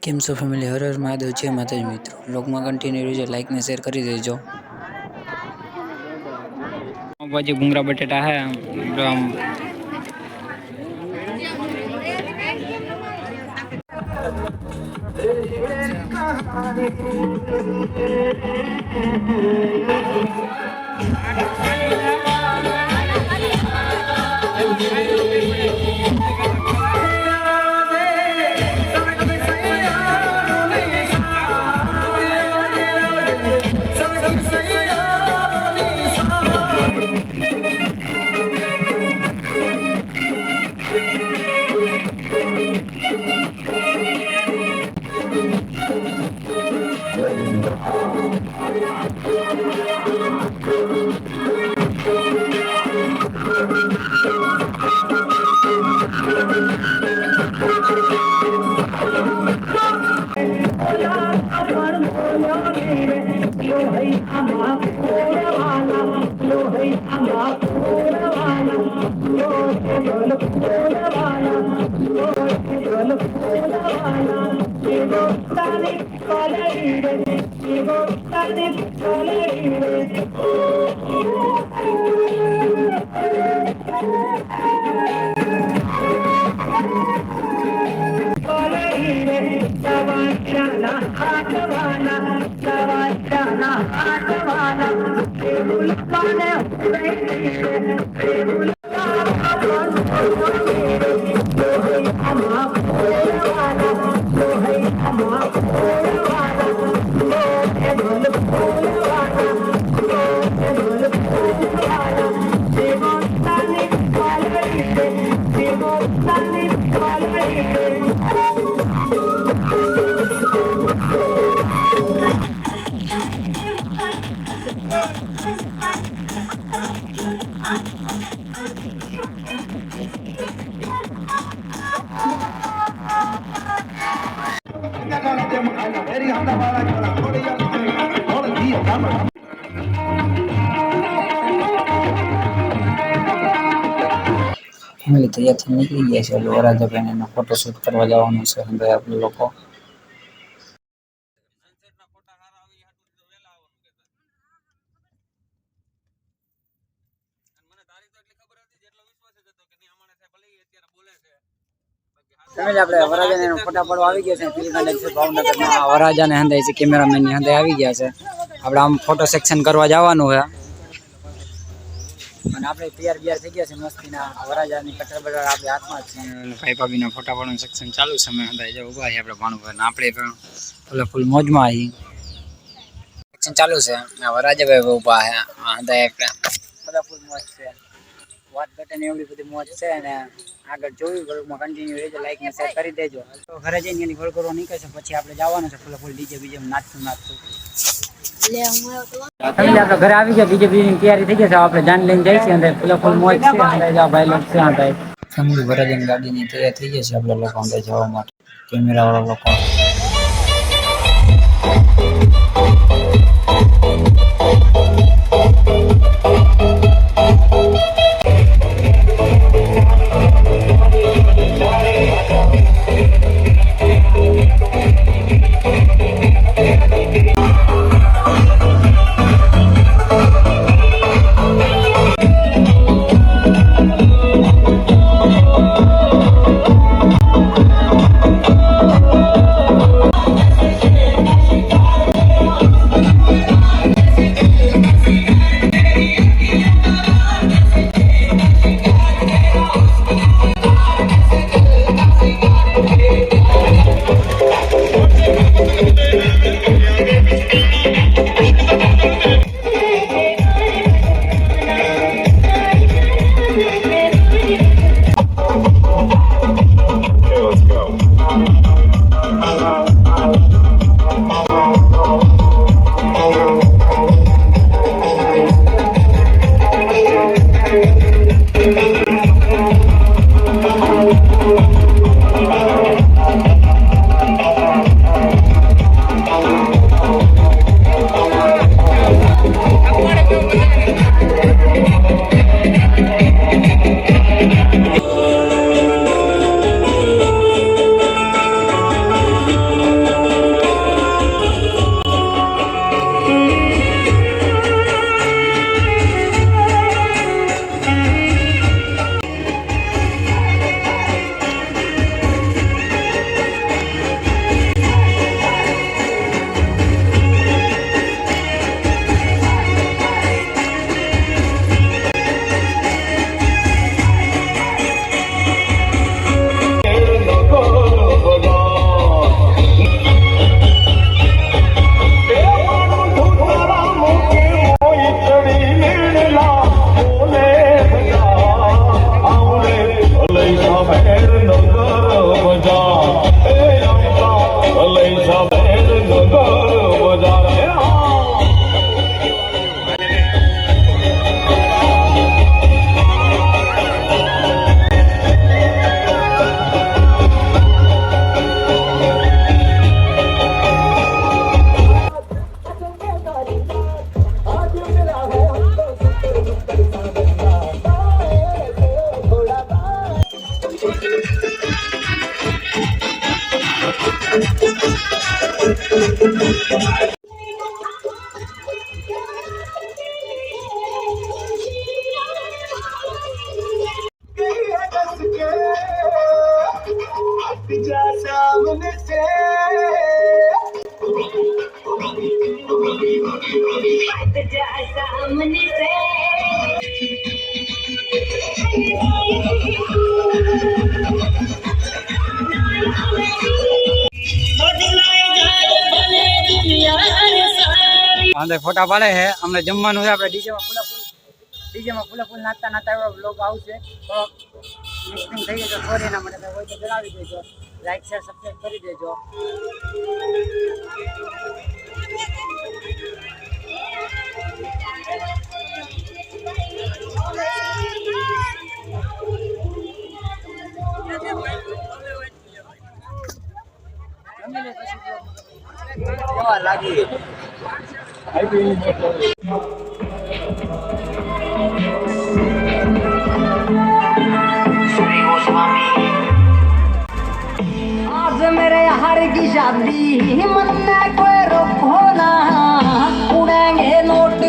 કેમ છો ફેમિલી? હર હર મહાદેવ છે માતાજી મિત્રો. બ્લોગમાં કન્ટિન્યુ રહેજો, લાઈક ને શેર કરી દેજો. પછી ભૂંગળા બટેટા હે આમ ફેમિલી તૈયારથી નીકળી ગયા છે. એટલે વરાજાભાઈ એનો ફોટોશૂટ કરવા જવાનું છે. ભાઈ આપણે લોકો આપણે વરાજાને ફોટા પડવા આવી ગયા છે. પીલગંજ ભાવનગરમાં વરાજાને હંધાય છે, કેમેરામેન ની હંધાય આવી ગયા છે. આપણે આમ ફોટો સેક્શન કરવા જવાનું છે અને આપણે તૈયાર થઈ ગયા છે મસ્તીના. વરાજાની કટર બટર આપણે હાથમાં જ છે. ભાઈ ભાભીના ફોટા પાડવાનું સેક્શન ચાલુ છે. અમે હંધાય જે ઊભા છે આપણે ભાણુભાઈ, આપણે પણ ફૂલ મોજમાં આવી. સેક્શન ચાલુ છે. વરાજાભાઈ ઊભા છે હંધાય, આપણે ફૂલ મોજ છે. વાત ઘટે એવડી બધી મોજ છે અને આગળ જોયું બ્લોગમાં કન્ટિન્યુ રહેજો, લાઈક ને શેર કરી દેજો. તો ઘરે જઈને એની ગોળ કરવા નીકળશે, પછી આપણે જવાનું છે ફૂલ ડીજે બીજે નાચતું આપણે ઘરે આવી ગયા. ડીજે બીજે ની તૈયારી થઈ ગઈ છે. આપણે જાન લઈને જઈ છીએ અંદર ફૂલ મોજ છે. ભાઈ લોક છે ફેમિલી વરાજાની ગાડીની તૈયાર થઈ ગઈ છે. આપણે લોકો અંદર જવા માટે કેમેરા વાળા લોકો અંદર ફોટા પાડે છે. અમને જમવાનું છે. આપણે ડીજેમાં ફૂલ નાચતા નાચતા બ્લોગ આવશે. તો મિક્સિંગ થઈ જશે. સોરી એના માટે હોય તો જણાવી દેજો. લાઈક શેર સબસ્ક્રાઈબ કરી દેજો. લાગી आज मेरे यार की शादी मन में कोई रोको ना उड़ेंगे नोट